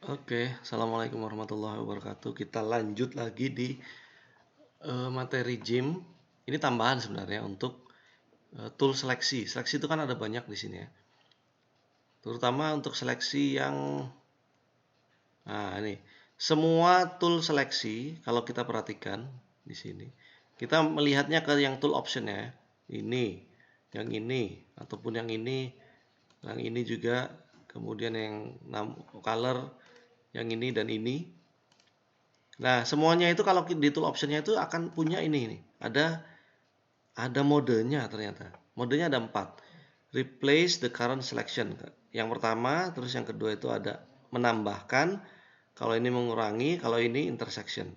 Oke, assalamualaikum warahmatullahi wabarakatuh. Kita lanjut lagi di materi gym. Ini tambahan sebenarnya untuk tool seleksi. Seleksi itu kan ada banyak di sini ya. Terutama untuk seleksi yang ini. Semua tool seleksi kalau kita perhatikan di sini, kita melihatnya ke yang tool option ya. Ini, yang ini, ataupun yang ini juga, kemudian yang color, yang ini dan ini. Nah, semuanya itu kalau di tool optionnya itu akan punya ini nih. Ada modenya ternyata. Modenya ada 4. Replace the current selection. Yang pertama, terus yang kedua itu ada menambahkan. Kalau ini mengurangi, kalau ini intersection.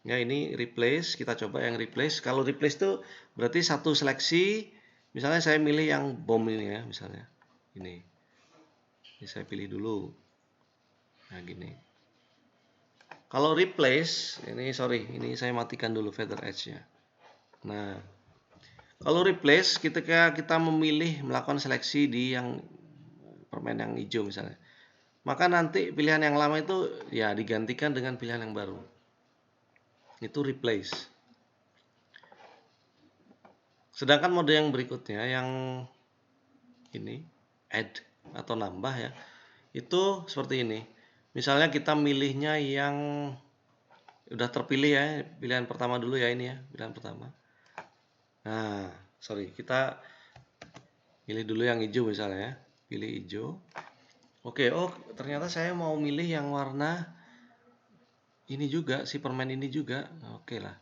Ya, ini replace, kita coba yang replace. Kalau replace itu berarti satu seleksi. Misalnya saya milih yang bomb ini ya, misalnya. Ini saya pilih dulu. Nah, gini. Kalau replace, ini saya matikan dulu feather edge-nya. Nah, kalau replace ketika kita melakukan seleksi di yang permen yang hijau misalnya, maka nanti pilihan yang lama itu ya digantikan dengan pilihan yang baru. Itu replace. Sedangkan mode yang berikutnya yang ini add atau nambah ya, itu seperti ini. Misalnya kita milihnya yang udah terpilih ya, pilihan pertama dulu ya, ini ya, pilihan pertama. Nah, kita pilih dulu yang hijau misalnya ya. Pilih hijau. Oke, ternyata saya mau milih yang warna ini juga, si permen ini juga. Oke lah.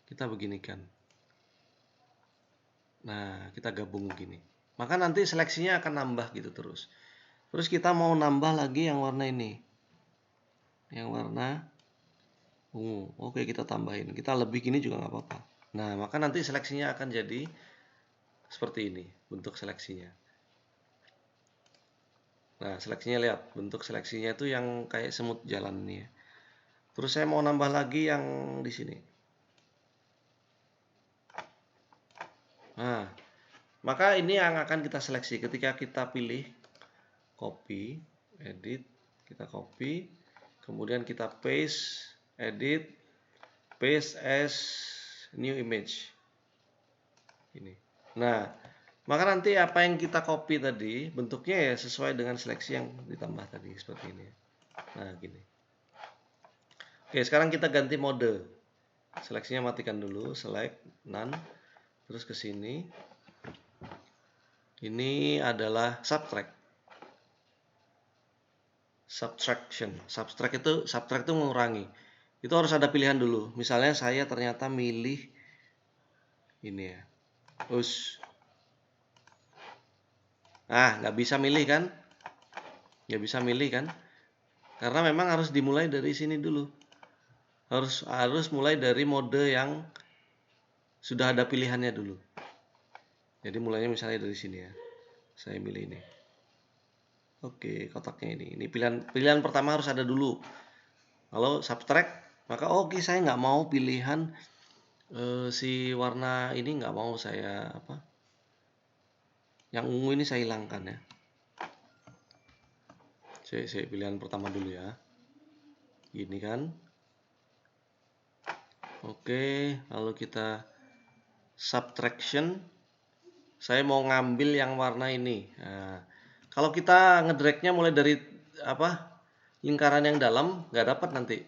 Kita beginikan. Nah, kita gabung begini. Maka nanti seleksinya akan nambah gitu terus. Terus kita mau nambah lagi yang warna ini. Yang warna ungu. Oke, kita tambahin. Kita lebih gini juga nggak apa-apa. Nah, maka nanti seleksinya akan jadi seperti ini bentuk seleksinya. Nah, seleksinya lihat, bentuk seleksinya itu yang kayak semut jalan ini ya. Terus saya mau nambah lagi yang di sini. Nah, maka ini yang akan kita seleksi ketika kita pilih copy, edit, kita copy, kemudian kita paste, edit, paste as new image. Ini. Nah, maka nanti apa yang kita copy tadi bentuknya ya sesuai dengan seleksi yang ditambah tadi seperti ini. Nah, gini. Oke, sekarang kita ganti mode. Seleksinya matikan dulu, select none. Terus ke sini. Ini adalah subtract. Subtract itu mengurangi. Itu harus ada pilihan dulu. Misalnya saya ternyata milih ini ya. Nggak bisa milih kan? Nggak bisa milih kan? Karena memang harus dimulai dari sini dulu. Harus mulai dari mode yang sudah ada pilihannya dulu. Jadi mulainya misalnya dari sini ya. Saya milih ini. Oke, kotaknya ini. Ini pilihan pertama harus ada dulu. Kalau subtract, maka saya nggak mau pilihan si warna ini, nggak mau saya yang ungu ini saya hilangkan ya. Saya pilihan pertama dulu ya. Gini kan. Oke, lalu kita subtraction. Saya mau ngambil yang warna ini. Nah, kalau kita ngedragnya mulai dari lingkaran yang dalam, nggak dapat nanti.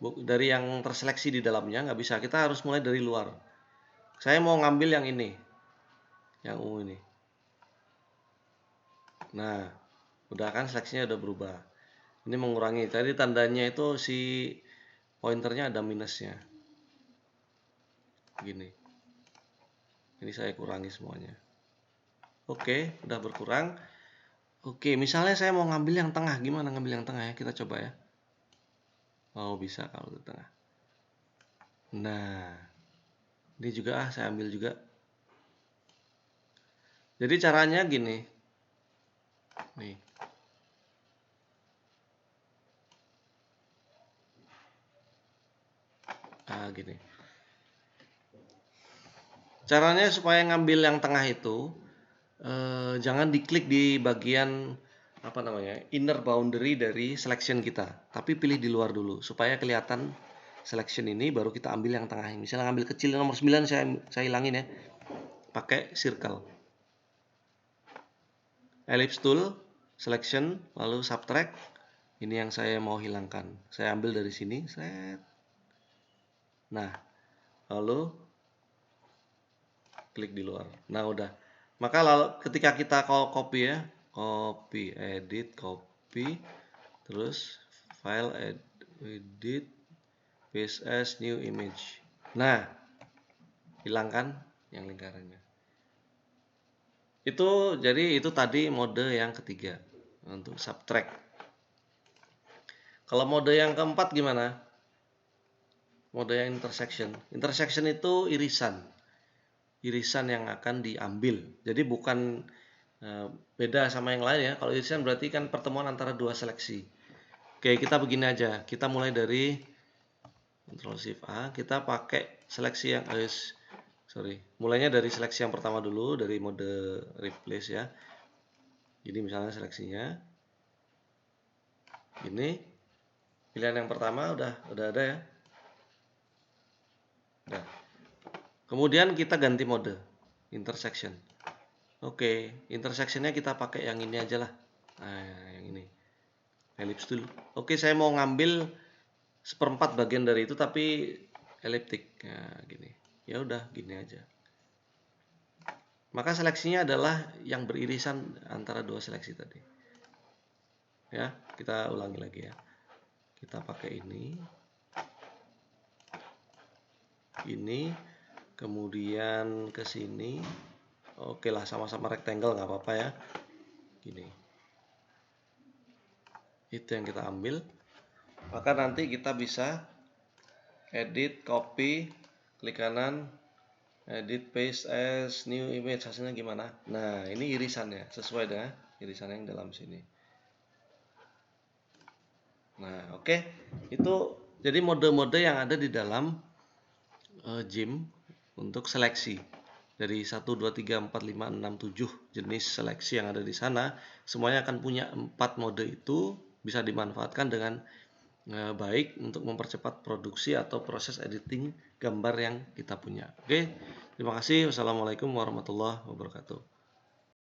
Dari yang terseleksi di dalamnya nggak bisa. Kita harus mulai dari luar. Saya mau ngambil yang ini, yang ungu ini. Nah, udah kan seleksinya udah berubah. Ini mengurangi. Tadi tandanya itu si pointernya ada minusnya. Gini. Ini saya kurangi semuanya. Oke, udah berkurang. Oke, misalnya saya mau ngambil yang tengah. Gimana ngambil yang tengah ya? Kita coba ya. Bisa kalau di tengah. Nah, ini juga saya ambil juga. Jadi caranya gini. Nih. Gini. Caranya supaya ngambil yang tengah itu jangan diklik di bagian apa namanya, inner boundary dari selection kita, tapi pilih di luar dulu supaya kelihatan selection ini, baru kita ambil yang tengah. Misalnya ambil kecil nomor 9, saya hilangin ya, pakai circle, ellipse tool, selection, lalu subtract. Ini yang saya mau hilangkan, saya ambil dari sini, set. Nah, lalu klik di luar. Nah, udah. Maka lalu ketika kita copy ya, copy, edit, copy, terus file, edit, paste as new image. Nah, hilangkan yang lingkarannya. Jadi itu tadi mode yang ketiga untuk subtract. Kalau mode yang keempat gimana? Mode yang intersection. Intersection itu irisan yang akan diambil. Jadi bukan beda sama yang lain ya. Kalau irisan berarti kan pertemuan antara dua seleksi. Oke, kita begini aja. Kita mulai dari Ctrl Shift A. Kita pakai seleksi yang mulainya dari seleksi yang pertama dulu, dari mode replace ya. Ini misalnya seleksinya. Ini pilihan yang pertama udah ada ya. Udah. Kemudian kita ganti mode intersection. Oke, intersectionnya kita pakai yang ini aja lah. Nah, yang ini. Ellipse dulu. Oke, saya mau ngambil 1/4 bagian dari itu tapi eliptik. Nah, gini. Ya udah, gini aja. Maka seleksinya adalah yang beririsan antara dua seleksi tadi. Ya, kita ulangi lagi ya. Kita pakai ini. Ini, kemudian ke sini. Oke lah, sama-sama rectangle nggak apa-apa ya. Gini. Itu yang kita ambil. Maka nanti kita bisa edit, copy, klik kanan, edit, paste as new image. Hasilnya gimana? Nah, ini irisannya sesuai dengan irisan yang dalam sini. Nah, oke. Itu jadi mode-mode yang ada di dalam GIMP untuk seleksi. Dari 1, 2, 3, 4, 5, 6, 7 jenis seleksi yang ada di sana, semuanya akan punya 4 mode itu, bisa dimanfaatkan dengan baik untuk mempercepat produksi atau proses editing gambar yang kita punya. Oke, terima kasih. Wassalamualaikum warahmatullahi wabarakatuh.